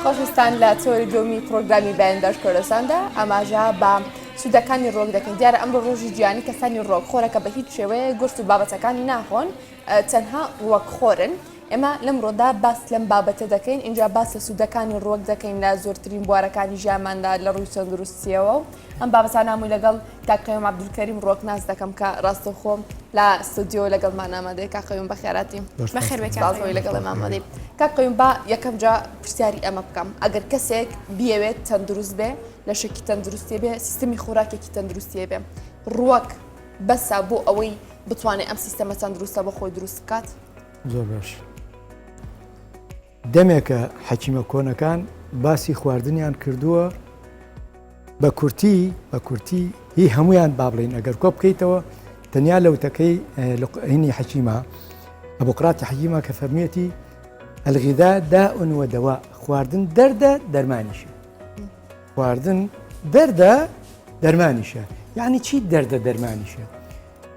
خۆشستان لە چۆری دومی پرۆگرامی بەیانداش کوردستاندا ئەماژە بە سوودەکانی ڕۆک دەکەین. دیارە ئەمڕۆ ڕۆژی گیانی کەسانی ڕۆکخۆرەکە بە هیچ شێوەیە گشت و بابەتەکانی ناخۆن، تەنها ڕۆکخۆرن. ئێمە لەمڕۆدا باس لەم بابەتە دەکەین، اینجا باس لە سوودەکانی ڕۆک دەکەین لە زۆرترین بوارەکانی ژیانماندا لە ڕووی تەندروستیەوە و ئەم بابەتان هەمووی لەگەڵ کاکەوێم عەبدولکەریم ڕۆکناس دەکەم کە ڕاستەوخۆم لە ستودیۆ لەگەڵمان ئامادەیە. کاکەوێم بەخێراتی بەخێربێکی لەگەڵ ئامادەی. کاکەوێم با یەکەم جا پرسیاری ئەمە بکەم، ئەگەر کەسێک بیەوێت تەندروست بێ، لە شەکی تەندروستی بێ، سیستەمی خۆراکێکی تەندروستیە بێ، ڕۆک بەسە بۆ ئەوەی بتوانێت ئەم سیستەمە تەندروستە بە خۆی دروست بکات؟ زۆر باش. دەمێکە حەکیمە کۆنەکان باسی خواردنیان کردووە بە کورتی هی هەمویان با بڵین ئەگەر کۆ بکەیتەوە تەنیا لەوتەکەی هینی حەکیمە ئەبوقراتی حەکیمە کە فەرمیەتی ئەلغیدا داء ودواء، خواردن دەردە دەرمانیشە. خواردن دەردە دەرمانیشە. یعنی چی دەردە دەرمانیشە؟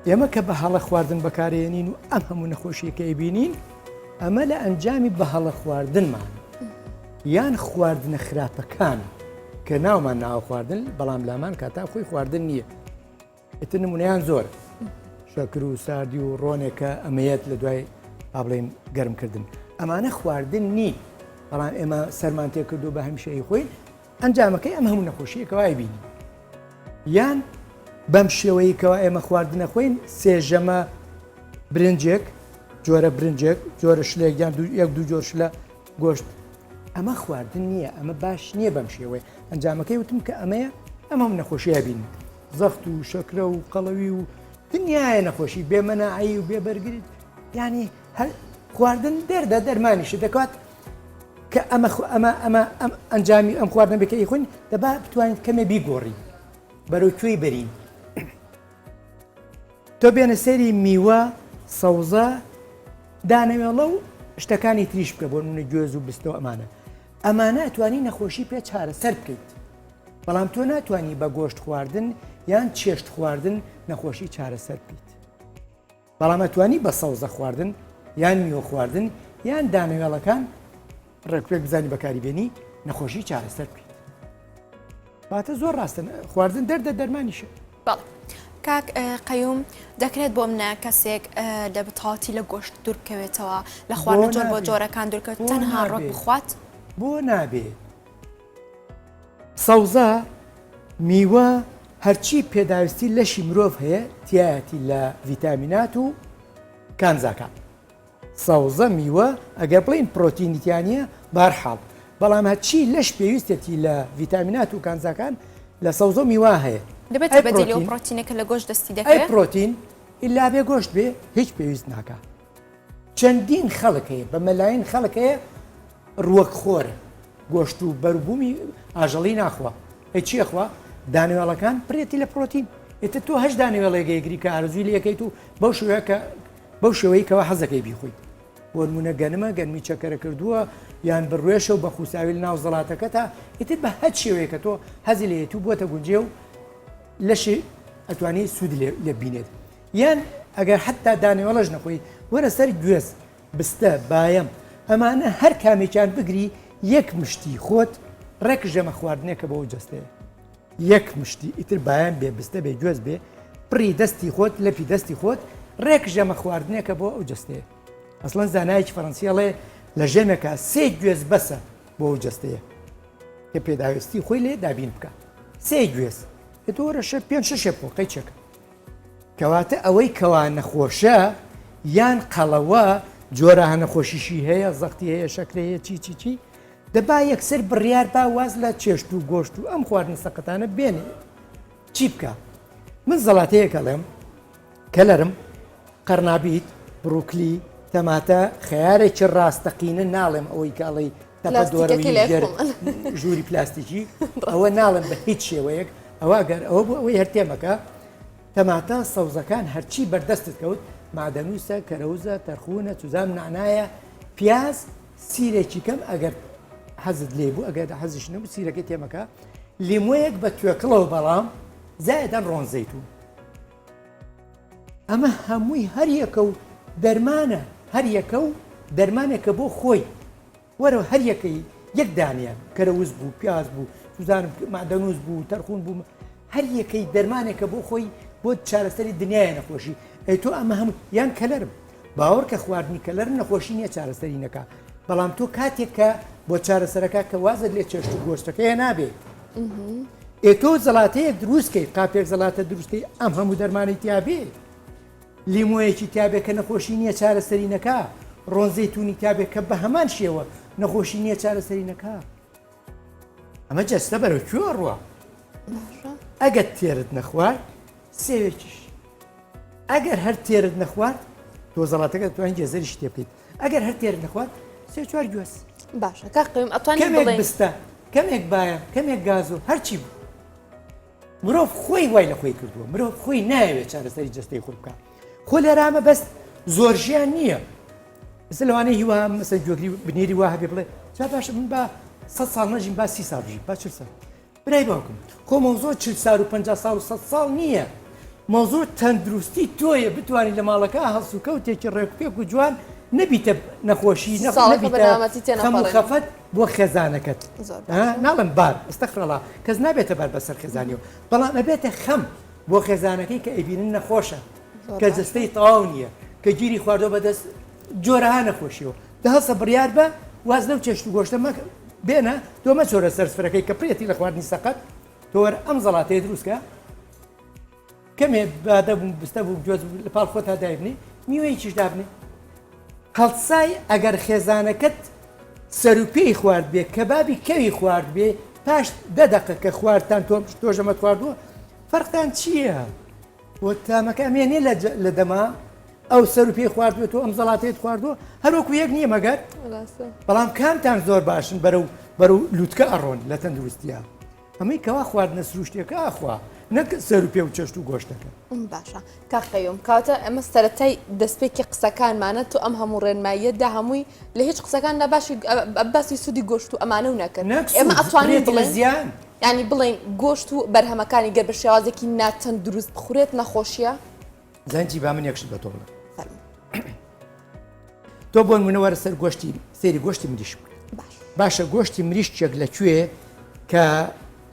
ئێمە کە بە هەڵە خواردن بەکارێنین و ئەم هەموو نەخۆشیەکە بینین، ئەمە لە ئەنجامی بە هەڵە خواردنمان یان خواردنە خراپەکانە کە ناومان ناوە خواردن، بەڵام لامان کاتا خۆی خواردن نییە. ئێتر نمونەیان زۆر شەکر و ساردی و ڕۆنێکە ئەمەیەت لە دوای ئابڵێن گەرمکردن، ئەمانە خواردن نی، بەڵام ئێمە سەرمان تێ کردو بە هەمیشەی خۆین ئەنجامەکەی ئەم هەموو نەخۆشیەکەوای بینی. یان بەم شێوەیەکەوە ئێمە خواردنە خۆین سێژەمە برنجێک، جۆرە برنجێک، جۆرە شلێک یان یەک دوو جۆر شلە گۆشت، ئەمە خواردن نییە، ئەمە باش نییە بەم شێوەیە. ئەنجامەکەی وتم کە ئەمەیە ئەم هەموو نەخۆشیە بینن، زەخت و شەکرە و قەڵەوی و دنیایە نەخۆشی بێمەناعی و بێبەرگریت، ینی هەر خواردن دەردە دەرمانیشە دەکات کە ئەمە ئەنجامی ئەم خواردنەکەی خۆین دەبا بتوانیت کەمێ بیگۆڕی بەرەو کوێی بەرین. تۆ بێنە سەری میوە، سەوزە، دانەوێڵە و شتەکانی تریش بکە بۆ نمونە گوێز و بستەوە، ئەمانە ئەتوانی نەخۆشی پێ چارەسەر بکەیت، بەڵام تۆ ناتوانی بە گۆشت خواردن یان چێشت خواردن نەخۆشی چارەسەر بکەیت، بەڵام ئەتوانی بە سەوزە خواردن یان میوە خواردن یان دانەوێڵەکان ڕێکوێک بزانی بەکاری بێنی نەخۆشی چارەسەر بکەیت. باتە زۆر ڕاستن، خواردن دەردە دەرمانیشە. بەڵێ کاک قەیوم، دەکرێت بۆ منە کەسێک لە بتاڵەتی لە گۆشت دوور بکەوێتەوە، لە خواردن جۆر بۆ جۆرەکان دوورکەوێت، تەنها ڕۆک بخوات؟ بۆ نابێ. سەوزە، میوە، هەرچی پێداویستی لەشی مرۆڤ هەیە تایەتی لە ڤیتامینات و کانزاکان. سەوزە، میوە ئەگەر بڵین پرۆتینیتیانە بارحاڵ، بەڵام هەرچی لەش پێویستێتی لە ڤیتامینات و کانزاکان لە سەوزە و میوە هەیە. دەبێت بەدیلی ئەو پرۆتینێکە لە گۆشت دەستی دەکرێت. ئەی پرۆتین ئیلا بێ گۆشت بێ هیچ پێویست ناکات. چەندین خەڵک هەیە، بە مەلایەن خەڵک هەیە ڕوەکخۆرە، گۆشت و بەروبوومی ئاژەڵی ناخوا. هی چیەخوا؟ دانەوێڵەکان پرێتی لە پرۆتین. ئێتە تۆ هەش دانەوێڵێگەیگری کە ئارزووی لەکەیت و بەو شێوەیەکەوە حەزەکەی بیخۆیت. بۆ نمونە گەنمە گەنمی چەکەرە کردووە یان بڕوێشە و بە خوساوی ناو زەڵاتەکە تا ئیتر بە هەچ شێوەیەکە تۆ حەزی لێت و بۆتە گونجێ و لەشی ئەتوانی سوودی لێ بینێت. یان ئەگەر حتا دانەوێڵەش نەخۆی وەرە سەر گوێز، بستە، باەم، ئەمانە هەر کامێکیان بگری یەک مشتی خۆت ڕێک ژەمە خواردنێکە بۆ جەستەیە. یەک مشتی ئیتر باەن بێ، بستە بێ، گوێز بێ، پڕی دەستی خۆت، لەپی دەستی خۆت ڕێک ژەمە خواردنێکە بۆ ئەو جەستەیە. ئەسڵەن زانایەکی فەڕەنسیەڵێ لە ژەمێکە 3 گوێز بەسە بۆ ئەو جەستەیە کە پێداویستی خۆی لێ دابین بکە. 3 گوێز تۆرەشە 5-6 بۆ قەیچەکە، کەواتە ئەوەی کەوا نەخۆشە یان قەڵەوە جۆرە هەنەخۆشیشی هەیە، زەختی هەیە، شەکرە هەیە، چی دەبا یەکسەر بڕیار با واز لە چێشت و گۆشت و ئەم خواردن سەقەتانە بێنێ. چی بکە؟ من زەڵاتەیەکە لێم کە لەرم قەرنابیت، بڕوکلی، تەماتە، خەیارێکی ڕاستەقینە ناڵێم ئەوەی کاڵی تەپە دۆرەوەی ژووری پلاستیکی، ئەوە ناڵم بە هیچ شێوەیەک، ئەوە گەر ئەوە بۆ ئەوەی هەرتێمەکە. تەماتە، سەوزەکان هەرچی بەردەستت کەوت، مادەنووسە، کەرەوزە، تەرخونە، چوزام، نعنایە، پیاز، سیرێکی کەم ئەگەر حەزت لێ بوو، ئەگەر حەزیش نەبوو سیرەکەی تێمەکە، لیمۆیەک بە توێکڵەوە، بەڵام زایدەن ڕۆنزەیتون. ئەمە هەمووی هەر یەکە و دەرمانە، هەر یەکە و دەرمانێکە بۆ خۆی. وەرە هەر یەکەی یەک دانیان کەرەوز بوو پیاز بوو سوزانم مادەنووس بوو تەرخون بوو هەر یەکەی دەرمانێکە بۆ خۆی بۆ چارەسەری دنیای نەخۆشی ئەی تۆ ئەمە هەموو یان کەلەرم باوەڕ کە خواردنی کەلەر نەخۆشی نییە چارەسەری نەکا بەڵام تۆ کاتێک کە بۆ چارەسەرەکە کە وازت لێ چێشت و گۆشتەکەیە نابێ ئێتۆ زەڵاتەیە دروستکەی قاپێک زەڵاتە دروستکەی ئەم هەموو دەرمانی تیابێ لیمۆیەکی تیابێت کە نەخۆشی نییە چارەسەری نەکا ڕۆنزەیتونی تیابێت کە بە هەمان شێوە نەخۆشی نییە چارەسەری نەکا ئەمە جەستە بەرەو کوێ ڕوە ئەگەر تێرت نەخوارد سێوێکیش ئەگەر هەر تێرت نەخوارد تۆ زەڵاتەکە توانین جێزەری شتێ بکەیت ئەگەر هەر تێرت نەخوارد سێ چوار گوێس باشە کاقیم ئەتوانین کەمێک بڵێن بستە کەمێک باە کەمێک گاز و هەرچی بوو مرۆڤ خۆی وای لە خۆی کردووە مرۆڤ خۆی ناوێت چارەسەری جستەی خۆی بکە خۆ لێرامە بەست زۆر ژیان نییە مثل لەوانەیە هیوا مەسەر گوێگری بنێری وا هەبێ بڵێ جا باشە من بە 100 ساڵ نەژیم با 30 ساڵ بژیم با 40 ساڵ برای باوکم خۆ مۆزۆ 40 ساڵ و 50 ساڵ و 100 ساڵ نییە مۆزۆ تەندروستی تۆیە بتوانین لە ماڵەکە هەڵسو کەوتێکی ڕێکپێک و جوان نەبیتە نەخۆشی خەفەت بۆ خێزانەکەت ناڵم بار ئەستەخرەڵا کەس نابێتە بار بەسەر خێزانیەوە بەڵام ئەبێتە خەم بۆ خێزانەکەی کە ئەبینن نەخۆشە کە جستەی تەواو نییە کە گیری خواردۆ بەدەست جۆرەها نەخۆشیەوە دەهەسە بڕیار بە واز لەو چێشت و گۆشتە بێنە تۆ مەچۆرە سەرسفرەکەی کە پرێتی لە خواردنی سەقەت تۆوەر ئەم زەڵاتەیە دروستکە کەمێ بادە بووم بستە بوو گوێز لە پاڵ خۆت هادایبنی میوەیەکیش دابنێ هەڵسای ئەگەر خێزانەکەت سەروپێی خوارد بێ کەبابی کەوی خوارد بێ پاش 10 دقیقە کە خواردتان تۆژەمەت خواردووە فەرقتان چییە؟ بۆ تامەکە ئەمێنێ لە دەما ئەو سەروپێی خواردوێتەوە ئەم زەڵاتەیەت خواردووە هەروەکو یەک نییە مەگەر بەڵام کامتان زۆر باشن بەرەو لووتکە ئەڕۆن لە تەندروستیە ئەمەی کەوا خواردنە سروشتێکە ئاخوا نەک سەروپێ و چەشت و گۆشتەکە باشە کاقەیوم کاتە ئەمە سەرەتای دەستپێکی قسەکانمانە تو ئەم هەموو ڕێنماییەتدا هەمووی لە هیچ قسەکاندا باسی سوودی گۆشت و ئەمانە و نەکرد ئێمە ئەتوانین بڵێن زیان ینی بڵین گۆشت و بەرهەمەکانی گەر بە شێوازێکی ناتەن دروست بخورێت نەخۆشیە زانجی با من یەکشت بە تۆ بڵێ تۆ بۆ نمونەوەرە سەر گۆشتی سێری گۆشتی مریش باشە گۆشتی مریشکێک لەکوێ کە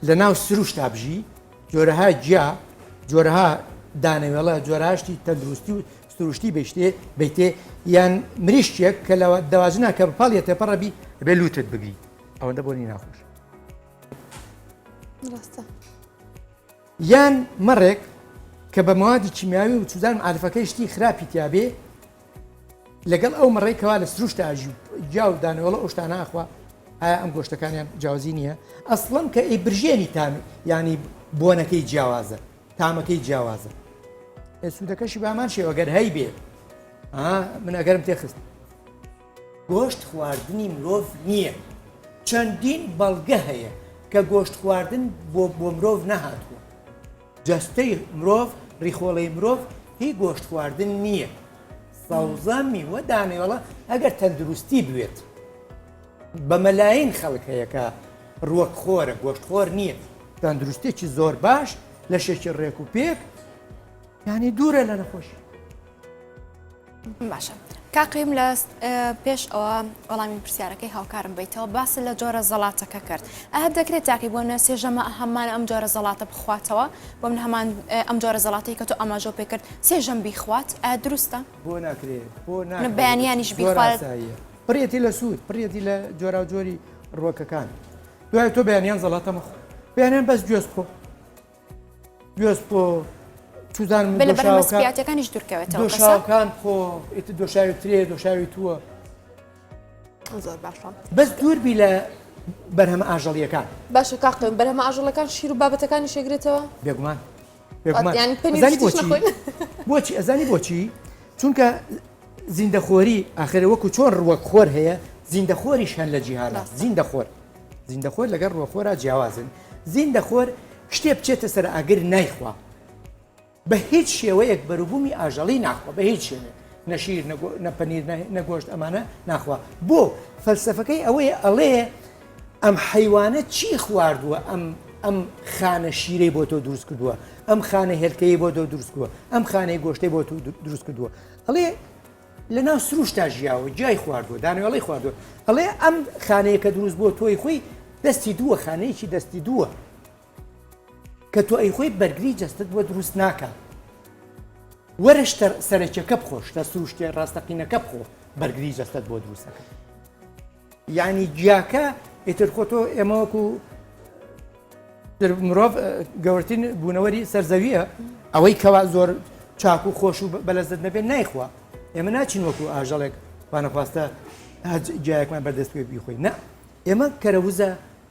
لە ناو سروشتا بژی جۆرەها جیا جۆرەها دانەوێڵە جۆرەهاشتی تەندروستی و سروشتی بێشتێ بیتێ یان مریشکێک کە لە دەواژنا کە پاڵێتە پەڕەبی بێ لوتت بگری ئەوەندە بۆنی ناخۆش یان مەڕێک کە بە موادی کیمیاوی و چوزان عارفەکەی شتی خراپی تیابێ لەگەڵ ئەو مەڕێکەوە لە سروشتا جیا و دانەوێڵە ئەوشتانە ئاخوا ئایا ئەم گۆشتەکانیان جیاوازی نییە ئەسڵەن کە ئەی برژێنی تام ینی بۆنەکەی جیاوازە تامەکەی جیاوازە سوودەکەشی بامان شێوەگەر هەی بێ من ئەگەرم تێخست گۆشت خواردنی مرۆڤ نییە چەندین بەڵگە هەیە کە گۆشت خواردن بۆ مرۆڤ نەهاتووە جەستەی مرۆڤ ڕیخۆڵەی مرۆڤ هی گۆشت خواردن نییە سەوزە میوە دانەوێڵە ئەگەر تەندروستی بوێت بە مەلاین خەڵک هەیە کە ڕووەکخۆرە گۆشتخۆر نییە تەندروستێکی زۆر باش لە شێکی ڕێک و پێک یعنی دوورە لە نەخۆشی باشە کاقیم لە پێش ئەوە وەڵامی پرسیارەکەی هاوکارم بیتەوە باسی لە جۆرە زەڵاتەکە کرد ئەهە دەکرێت تاقی بۆنە سێژەمە هەمان ئەم جۆرە زەڵاتە بخواتەوە بۆ من هەمان ئەم جۆرە زەڵاتی کە تۆ ئەماژۆ پێ کرد سێژەم بیخوات دروستە بۆ ناکرێت بەیانیانیش بیخوات پڕێتی لە سوود پڕێتی لە جۆرا و جۆری ڕۆکەکان دوای تۆ بەیانیان زەڵاتە مەخۆ بەیانیان بەس گوێز بکۆ گوێز بۆ چوزان دۆشاوەکانیش دوورکەوێتەوە دۆشاوەکان خۆ ئیتر دۆشاوی ترێ دۆشاوی تووە زۆر باشە بەس دووربی لە بەرهەمە ئاژەڵیەکان باشە کاقیم بەرهەمە ئاژەڵەکان شیر و بابەتەکانی شێگرێتەوە بێگومان بۆچی ئەزانی بۆچی چونکە زیندەخۆری ئاخرە وەکو چۆن ڕوەکخۆر هەیە زیندەخۆریش هەن لە جیهانە زیندەخۆر لەگەڵ ڕوەخۆرە جیاوازن زیندەخۆر شتێ بچێتە سەر ئاگر نایخوا بە هیچ شێوەیەک بەروبوومی ئاژەڵی ناخوا بە هیچ شێوێ نەشیر نەپەنیر نەگۆشت ئەمانە ناخوا بۆ فەلسەفەکەی ئەوەیە ئەڵێ ئەم حەیوانە چی خواردووە ئەم خانە شیرەی بۆ تۆ دروست کردووە ئەم خانە هێلکەی بۆ تۆ دروست کردووە ئەم خانەی گۆشتەی بۆ تۆ دروست کردووە ئەڵێ لە ناو سروشتا ژیاوە جای خواردووە دانیوەڵی خواردووە ئەڵێ ئەم خانەیە کە دروست بۆ تۆی خۆی دەستی دووە خانەیەکی دەستی دووە کە تۆ ئەی خۆی بەرگری جەستت بۆ دروست ناکە وەرە سەرچەکە بخۆش لە سروشتێ ڕاستەقینەکە بخۆ بەرگری جەستت بۆ دروستەکە یعنی جیاکە ئیتر خۆتۆ ئێمەوەکو مرۆڤ گەورترین بوونەوەری سەرزەویە ئەوەی کەوا زۆر چاک و خۆش و بەلەزت نەبێت نایخوا ئێمە ناچین وەکو ئاژەڵێک وانەخواستە جایەکمان بەردەست پێ بیخۆی نه ئێمە کەرەوزە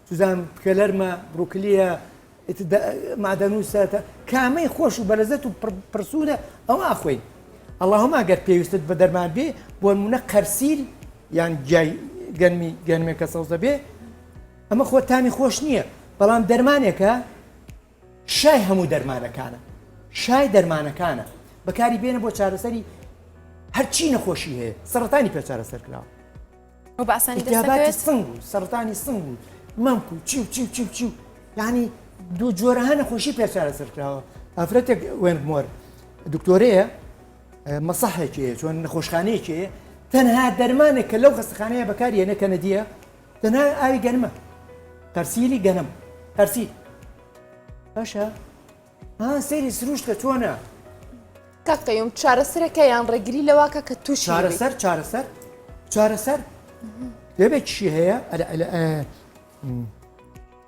سوزان کەلەرمە بڕوکلیە مادەنووسە کامەی خۆش و بەلەزت و پرسوودە ئەوە ئاخۆین ئەڵڵاهومە ئەگەر پێویستت بە دەرمان بێ بۆ نمونە قەرسیل یان جای گەرمێکە سەوزە بێ ئەمە خۆ تامی خۆش نییە بەڵام دەرمانێکە شای هەموو دەرمانەکانە شای دەرمانەکانە بەکاری بێنە بۆ چارەسەری هەرچی نەخۆشی هەیە سەرەتانی پێ چارەسەر کراوە ئیتیاباتی سنگ و سەرەتانی سنگ و مەمک و چی یعنی دوو جۆرەها نەخۆشی پێ چارەسەر کراوە ئافرەتێک وێنمۆر دکتۆرەیە مەسەحێکێ چۆن نەخۆشخانەیەکێ تەنها دەرمانێک کە لەو خەستەخانەیە بەکارهێنە کە نەدیە تەنها ئاوی گەنمە قەرسیلی گەنم قەرسیل باشە سەیری سروشتکە چۆنە کاقەیوم چارەسەرەکە یان ڕێگری لەواکە کە تووشی چارەسەر دەبێت چی هەیە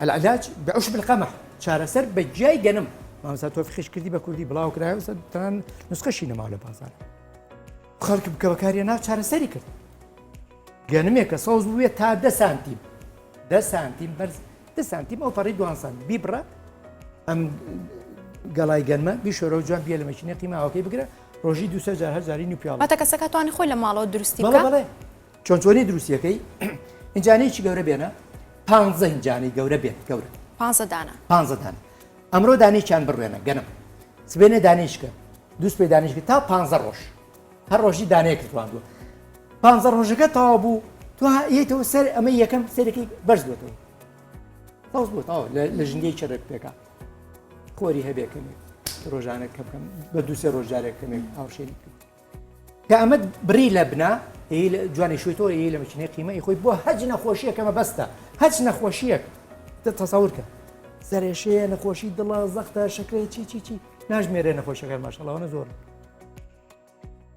العلاج بعشب القمح چارەسەر بە جای گەنم مامەسا تۆ فخش کردی بە کوردی بڵاو کرایەوە تەنان نوسخەشی نەماوە لە بازار خەڵک بکە بەکاریە ناو چارەسەری کرد گەنمێکە سەوز بووێت تا 10 سانتیم 10 سانتیم بەرز 10 سانتیم ئەو پەڕی 2 سانتیم بیبڕە ئەم گەڵای گەنمە بیشۆرە و جوان بێ لە مەشینە قیماوەکەی بگرە ڕۆژی 200 نی پیاڵ بەتە کەسەکە توانی خۆی لە ماڵەوە دروستی بڵێ چۆنی دروستیەکەی ئینجانەیەکی گەورە بێنە 15 ئینجانی گەورە بێت گەورە 15 دانە 15 دانە ئەمڕۆ دانێکیان بڕوێنە گەنم سبێنێ دانێشکە دووس پێ دانێشکە تا 15 ڕۆژ هەر ڕۆژی دانەیەکت واندووە 15 ڕۆژەکە تەواو بوو تو یەکەوە سەر ئەمە یەکەم سەرەکەی بەرز بێتەوە تاوز بووەوە لە ژنگەی چڕێک پێکە خۆری هەبێکەمێک ڕۆژانە کە بکەم بە 2 ڕۆژ جارێکەمێک هاوشێری کرد کە ئەمە بڕی لە بنا جوانی شوێتەوە لە مەچینەی قیمەی خۆی بۆ هەج نەخۆشیەکەمە بەستە هەج نەخۆشیەک تەسەورکە سەرێشەیە نەخۆشی دڵە زەختە شەکرەی چی ناژمێرێ نەخۆشیەکە ماشەڵاوانە زۆر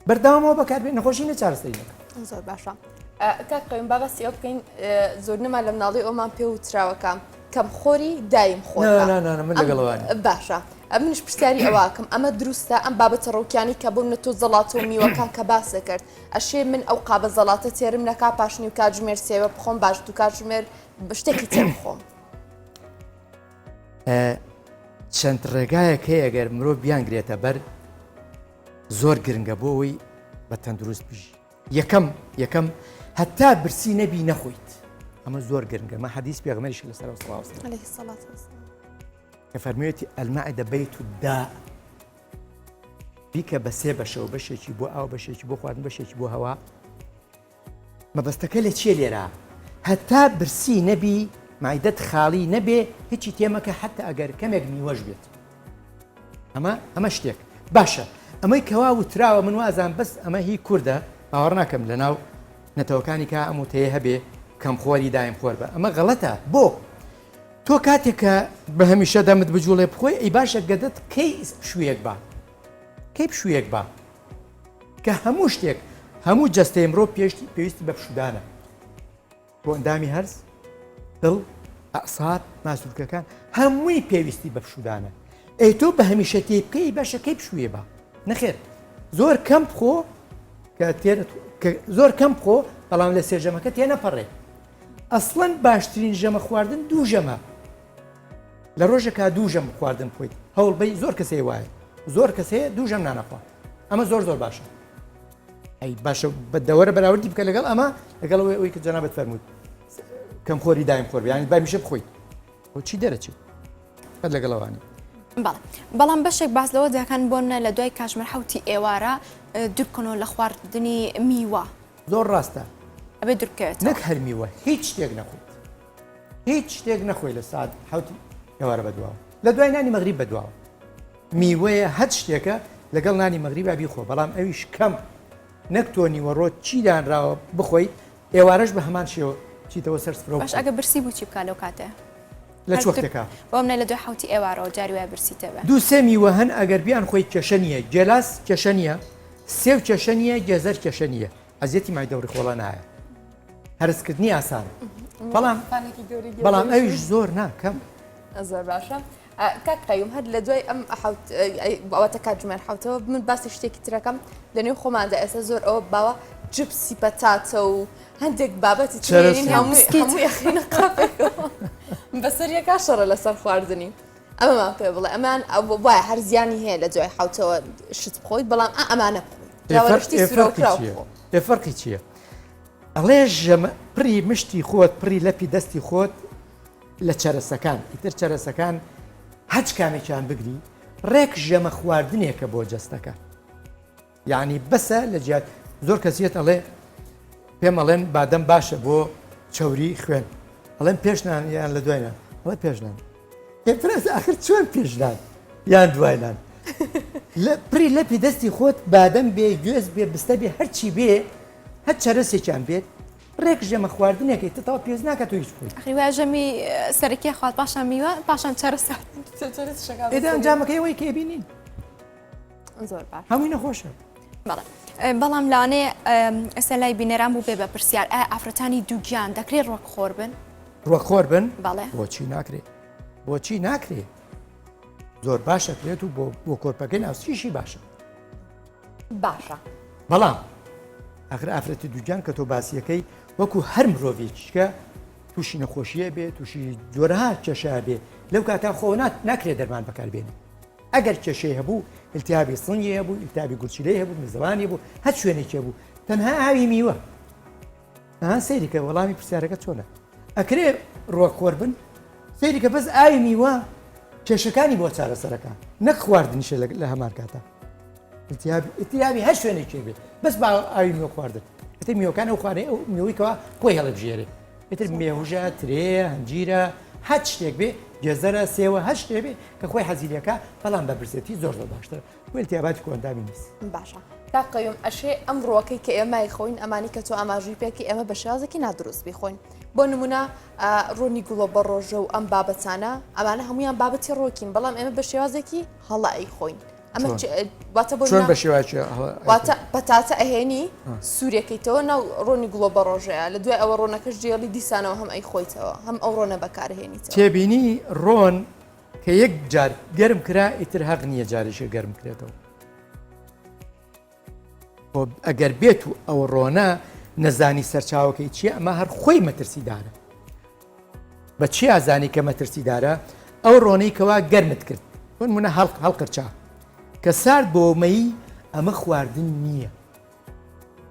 بەردەوامەوە بەکاربێت نەخۆشی نەچارەسەریەکە زۆر باشە کاقەیوم بابەسی ئەو بکەین زۆر نەما لە مناڵی ئەومان پێ وتراوەکە کەم خۆری دایم خۆر من لەگەڵەوانی باشە منش پرسیاری ئەواکەم ئەمە دروستە ئەم بابەتە ڕووکیانی کە بوون نە تۆ زەڵات و میوەکان کە باسە کرد ئەشێ من ئەو قابە زەڵاتە تێرم نەکا پاشنی و کاتژمێر سێوە بخۆم باش دوو کاتژمێر شتێکی تێ بخۆم چەند ڕێگایەک هەیە ئەگەر مرۆڤ بیانگرێتە بەر زۆر گرنگە بۆ ئەوی بە تەندروست بژی یەکەم هەتا برسی نەبی نەخۆیت ئەمە زۆر گرنگە مە حەدیث پێغەمبەریش لەسەر کە فەرموویەتی ئەلمەعدە بەیت الداء بیکە بە 3 بەشەوە بەشێکی بۆ ئاو بەشێکی بۆ خواردن بەشێکی بۆ هەوا مەبەستەکە لە چیە لێرە هەتا برسی نەبی معیدەت خاڵی نەبێ هیچی تێمەکە حتا ئەگەر کەمێک میوەش بێت ئەمە شتێک باشە ئەمەی کەوا وتراوە من وازان بەس ئەمە هی کووردە باوەڕ ناکەم لە ناو نەتەوەکانی کا ئەم وتەیە هەبێ کەم خۆری دایم خۆر بە ئەمە غەڵەتە بۆ تۆ کاتێکە بە هەمیشە دەمت بجوڵێ بخۆی ئەی باشە گەدەت کەی شوویەک بە کە هەموو شتێک هەموو جەستەی ئەمڕۆ پێویستی بە پشودانە بۆ ئەندامی هەرز دڵ ئەعساب ماسوولکەکان هەمووی پێویستی بە پشودانە ئەی تۆ بە هەمیشە تێ بکەی باشە کەی پشوێ بە نەخێر زۆر کەم بخۆ زۆر کەم بخۆ بەڵام لە سێژەمەکە تێ نەپەڕێ ئەسڵەن باشترین ژەمە خواردن 2 ژەمە لە ڕۆژێکا 2 ژەم خواردن بخۆیت هەوڵبەی زۆر کەسەی وایە زۆر کەسەیە 2 ژەم نانەخوا ئەمە زۆر باشە ئەی باشە بە دەوەرە بەراوردی بکە لەگەڵ ئەمە لەگەڵ ئەوەی کە جەنابەت فەرمووت کەم خۆری دایم خۆر یانی بامیشە بخۆیت بۆ چی دەرەچێت بەد لەگەڵەوانی بەڵام بەشێک باس لەوە دەکەن بۆنە لە دوای کاتژمێر 7 ئێوارە دوور بکەنەوە لە خواردنی میوە زۆر ڕاستە ئەبێ دوور بکەوێت نەک هەر میوە هیچ شتێک نەخۆی لە ساعت 7 ئێوارە بەدواوە لە دوای نانی مەغریب بەدواوە میوەیە هەچ شتێکە لەگەڵ نانی مەغریبا بیخۆ بەڵام ئەویش کەم نەک تۆ نیوەڕۆ چیدانراوە بخۆی ئێوارەش بە هەمان شێوە چیتەوە سەر سفرە باش ئەگە برسی بوو چی بکات لەو کاتێ لە چۆختێکا بۆم نە لە دوای حوتی ئێوارەوە جاری وای برسیتەوە دوو سێ میوە هەن ئەگەر بیان خۆی کێشە نییە گێلاس کێشە نییە سێو کێشە نییە گێزەر کێشە نییە ئەزیەتی مای دەوری خۆڵە نایە هەرسکردنی ئاسان بەڵام ئەویش زۆر ناکەم زۆر باشە کاک قەیوم هەر لە دوای ئەم ئەوەتە کاتژمێر حوتەوە من باسی شتێکی ترەکەم لە نێو خۆماندا ئێستا زۆر ئەوە باوە جپسی پەتاتە و هەندێک بابەتی ترێنین هەموو یەخینە قاپێکەوە بەسەر یەکا شەڕە لەسەر خواردنی ئەمەمان پێ بڵێ ئەمان وایە هەر زیانی هەیە لە دوای حوتەوە شت بخۆیت بەڵام ئەمانە بخۆیت فەرقی چییە؟ ئەڵێ ژەمە پڕی مشتی خۆت پڕی لەپی دەستی خۆت لە چەرەسەکان ئیتر چەرەسەکان هەچ کامێکیان بگری ڕێک ژەمە خواردنێکە بۆ جەستەکە یعنی بەسە لە جیات زۆر کەسیەت ئەڵێ پێم ئەڵێن بادەم باشە بۆ چەوری خوێن ئەڵێن پێشنان یان لە دوایان ئەڵێ پێشنان پێفرەس ئاخر چۆن پێشنان یان دوایان پڕی لەپی دەستی خۆت بادەم بێ گوێز بێ بستە بێ هەرچی بێ هەر چەرەسێکیان بێت ڕێک ژەمە خواردنێکی تەواو پێز ناکات و هیچ بووی ئەخیوای ژەمی سەرەکی خوارد پاشان میوە پاشان چەرەسە ئێدا ئەنجامەکەی ئەوەی کێبینین زۆر باش هەمووی نەخۆشە بەڵام لاانێ ئێستا لای بینێران بوو بێ بە پرسیار ئافرەتانی دووگیان دەکرێت ڕۆکخۆر بن ڕۆکخۆر بن بەڵێ بۆچی ناکرێت بۆچی ناکرێت زۆر باشە کرێت و بۆ کۆرپەکەی ناوسیشی باشە باشە بەڵام ئەخر ئافرەتی دووجان کە تۆ باسیەکەی وەکو هەر مرۆڤێکیکە تووشی نەخۆشیە بێ تووشی جۆرەها کێشە بێ لەو کاتا خۆ ناکرێت دەرمان بەکاربێنێ ئەگەر کێشەی هەبوو التیابی سڵنگی هەبوو التیابی گورچیلەی هەبوو میزەوانی بوو هەر شوێنێکی بوو تەنها ئاوی میوە سەیریکە وەڵامی پرسیارەکە چۆنە ئەکرێ ڕۆکخۆر بن سەیریکە بەس ئاوی میوە کێشەکانی بۆ چارەسەرەکە نەک خواردنیشە لە هەمان کاتە ئتیابی هەر شوێنێکی بێت بەس با ئاوی میوە خواردن ئەتر میوەکان ئەو خوارێ ئەو میوەیکەوە خۆی هەڵبژێرێ ئتر مێهوژە ترێ هەنجیرە هەچ شتێک بێ گێزەرە سێوە هەر شتێ بێ کە خۆی حەزیلەکە بەڵام بە برسێتی زۆر باشتر وێتیاباتی کۆندامی نیست باشە تا قەیوم ئەشێ ئەم ڕۆکەی کە ئێمە خۆین ئەمانی کە تۆ ئاماژوی پێکی ئێمە بە شازێکی نادروست بیخۆین بۆ نمونە ڕۆنی گوڵۆ بە ڕۆژە و ئەم بابەتانە ئەمانە هەمویان بابەتی ڕۆکین بەڵام ئێمە بە شێوازێکی هەڵایی خۆین ئەمە واتە بۆ چۆن بە شێوازی واتە پەتاتە ئەهێنی سوورەکەیتەوە ناو ڕۆنی گوڵۆ بە ڕۆژەیە لە دوای ئەوە ڕۆنەکەش جێڵی دیسانەوە هەم ئەی خۆیتەوە هەم ئەو ڕۆنە بەکارهێنیتەوە تێبینی ڕۆن کە یەک جار گەرم کرا ئیتر حەق نییە جارێکی گەرم کرێتەوە ئەگەر بێت و ئەو ڕۆنە نەزانی سەرچاوەکەی چیە ئەمە هەر خۆی مەترسیدارە بە چی ئازانی کە مەترسیدارە ئەو ڕۆنەی کەوا گەرمت کرد منە هەڵقرچا کە سارد بۆمەی ئەمە خواردن نییە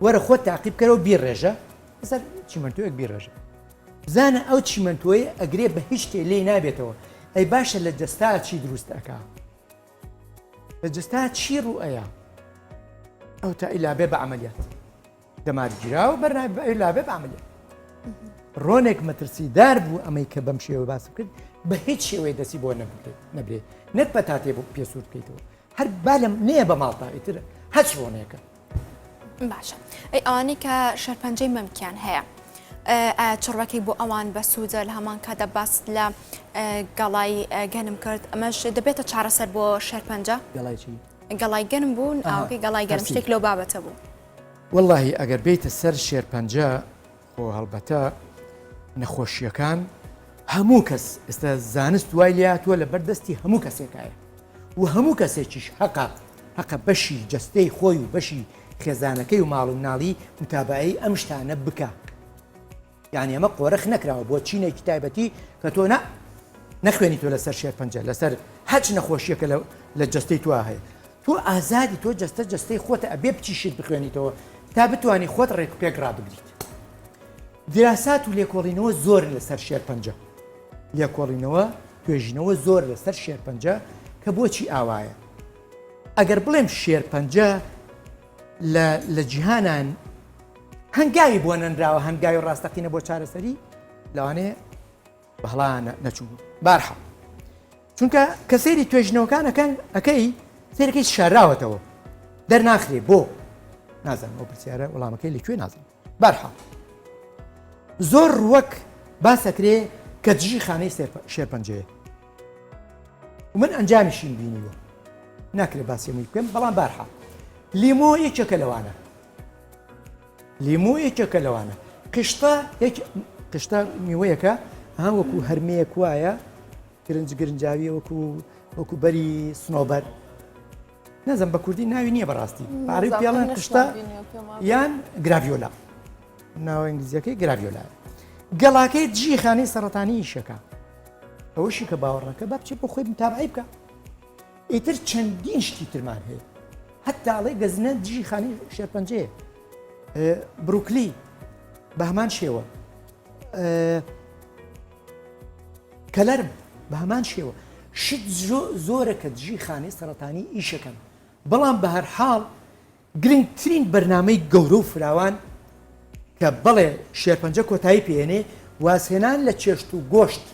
وەرە خۆت تاقیب کەرەوە بیڕێژە سەر چیمەنتۆیەک بیڕێژە بزانە ئەو چیمەنتۆیە ئەگرێ بە هیچ شتێ لێ نابێتەوە ئەی باشە لە جەستا چی دروست ئەکا لە جەستا چی ڕوئەیە ئەو تا ئیلابێ بە عملیات دەمارگیرا و بەرنابێ بە عملیات ڕۆنێک مەترسیدار بوو ئەمەی کە بەم شێوە باسم کرد بە هیچ شێوەی دەسی بۆ نەبرێت نەت بەتاتێ بۆ پێسوور بکەیتەوە هەر بالم نییە بە ماڵتا ئیتر هەچ ڕۆنێکە باشە ئەی ئەوانەی کە شەرپەنجەی مەمکیان هەیە چڕەکەی بۆ ئەوان بە سوودە لە هەمان کاتە باس لە گەڵای گەنم کرد ئەمەش دەبێتە چارەسەر بۆ شەرپەنجە گەڵای گەنم بوون ئاوکەی گەڵای گەرم شتێک لەو بابەتە بوو واللهی ئەگەر بیتە سەر شێرپەنجە خۆ هەڵبەتە نەخۆشیەکان هەموو کەس ئێستا زانست وای لاتووە لە بەردەستی هەموو کەسێکایە و هەموو کەسێکیش حەقە بەشی جەستەی خۆی و بەشی خێزانەکەی و ماڵ و مناڵی متابعی ئەم شتانە بکە یعنی ئەمە قۆرەخ نەکراوە بۆ چینێکی تایبەتی کە تۆ نەخوێنی تۆ لەسەر شێرپەنجە لەسەر هەچ نەخۆشیەکە لە جەستەی تو هەیە تۆ ئازادی تۆ جەستەی خۆتە ئەبێ بچیشت بخوێنیتەوە تا بتوانانی خۆت ڕێکپێک ڕابگریت دراسات و لێکۆڵینەوە زۆر لەسەر شێرپەنجە لێکۆڵینەوە توێژینەوە زۆر لەسەر شێرپەنجە کە بۆچی ئاوایە ئەگەر بڵێم شێرپەنجە لە جیهانان هەنگاوی بۆ نەنراوە هەنگاوی ڕاستەقینە بۆ چارەسەری لەوانەیە بەهڵا نەچوو بارحە چونکە کە سەیری توێژنەوەکانەکەن ئەەکەی سەرەکەی شاراوەتەوە دەرناخرێ بۆ نازانم ئەو پرسیارە وەڵامەکەی لەکوێ نازانم بەرحاڵ زۆر ڕووەک باسەکرێ کە دژی خانەی شێرپەنجەیە و من ئەنجامیشین بینیوە ناکرێت باسیێمی بکەم بەڵام بەرحاڵ لیمۆ یەکێکە لەوانە لیمۆ یەکێکە لەوانە قشتا میوەیەکە ها وەکو هەرمەیەک وایە گرنجاوی وەکو بەری سنۆبەر نەزم بە کوردی ناوی نییە بەڕاستی پارەی پیاڵان قشتا یان گراڤیۆلا ناوە ئینگلیزیەکەی گراڤیۆلا گەڵاکەی دژی خانەی سەرەتانی ئیشەکە ئەوەشی کە باوەڕەکە با بچێت بۆ خۆی متابعی بکە ئیتر چەندین شتی ترمان هەیە هەتاڵێ گەزنە دژی خانەی شێرپەنجەیە بروکلی بە هەمان شێوە کەلەرم بە هەمان شێوە شت زۆرە کە دژی خانەی سەرەتانی ئیشەکەن بەڵام بە هەر حاڵ گرنگترین بەرنامەی گەورە و فراوان کە بەڵێ شێرپەنجە کۆتایی پێێنێ وازهێنان لە چێشت و گۆشت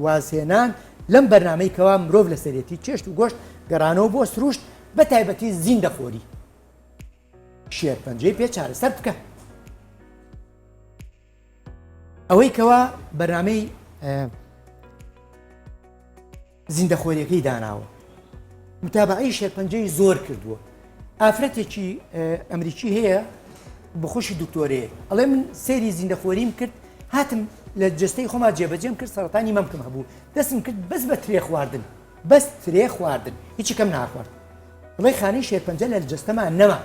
وازهێنان لەم بەرنامەی کەوا مرۆڤ لە سەرەتی چێشت و گۆشت گەڕانەوە بۆ سروشت بە تایبەتی زیندەخۆری شێرپەنجەی پێ چارەسەر بکە ئەوەی کەوا بەرنامەی زیندەخۆریەکەی داناوە متابعی شێرپەنجەی زۆر کردووە ئافرەتێکی ئەمریکی هەیە بخۆشی دکتۆرەیە ئەڵێ من سێری زیندەخۆریم کرد هاتم لە جستەی خۆما جێبەجێم کرد سەرەتانی مەمکم هەبوو دەستم کرد بەس بە ترێ خواردن بەس ترێ خواردن هیچی کەم ناخوارد بڵێ خانەی شێرپەنجە لە جستەمان نەما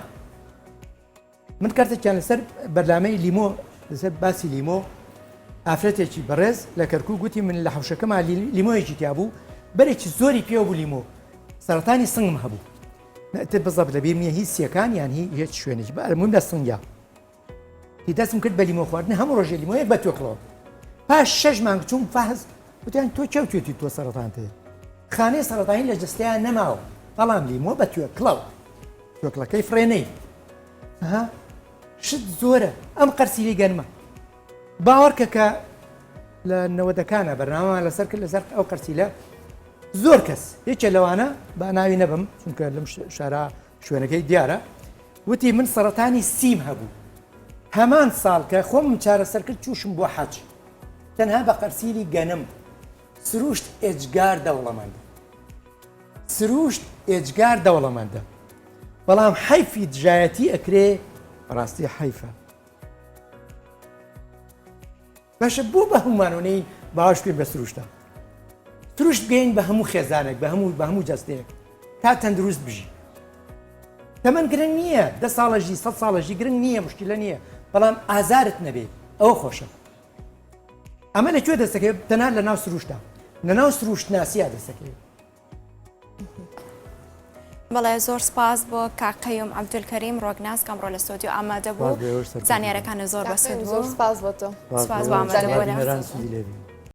من کارتێکیان لەسەر بەرنامەی لیمۆ لەسەر باسی لیمۆ ئافرەتێکی بەڕێز لە کەرکوو گوتی من لە حوشەکەمان لیمۆیەکی تیا بوو بەرێکی زۆری پێوە بوو لیمۆ سەرەتانی سنگم هەبوو تر بەزەب لەبیر نییە هیچ سیەکان یان هیچ شوێنێکی بەمون لە سنگیا هی دەستم کرد بە لیمۆ خواردن هەموو ڕۆژێ لیمۆیەک بە تۆکڵەوە پاش 6 مانگ چوم فەحز وتیان تۆ کەوتێتی تۆ سەرەتان هەیە خانەی سەرەتانی لە جستیان نەماوە بەڵام لیمۆ بە توێکڵەوە توێکڵەکەی فرێنەی شت زۆرە ئەم قەرسیلی گەنمە باوەڕکە کە لە نەوەدەکانە بەرنامەمان لەسەر کرد لەسەر ئەو قەرسیلە زۆر کەس یەکێ لەوانە بە ناوی نەبم چونکە لەم شارە شوێنەکەی دیارە وتی من سەرەتانی سیم هەبوو هەمان ساڵ کە خۆم چارەسەر کرد چوشم بۆ حەج تەنها بە قەرسیلی گەنم سروشت ئێجگار دەوڵەمەندە سروشت ئێجگار دەوڵەمەندە بەڵام حەیفی دژایەتی ئەکرێ ڕاستی حەیفە باشە بۆ بە هەمومانونەی باوەش پێ بە سروشتە سروشت بگەین بە هەموو خێزانێک بە هەموو جەستەیەک تا تەندروست بژی تەمەەن گرنگ نییە 10 ساڵەژی 100 ساڵەژی گرنگ نییە مشکلە نییە بەڵام ئازارت نەبێت ئەوە خۆشە ئەمە لەکوێ دەستەکەی تەنها لە ناو سروشتە لە ناو سروشت ناسییا دەستەکەی بەڵێ زۆر سپاس بۆ کاقەیوم عەبدولکەریم ڕۆگناز کەمڕۆ لە ستۆدیۆ ئامادە بوو زانیاریەکانە زۆر بەسەد بوو سپاس بۆ تۆ سپاس بۆ ئامادەبوونە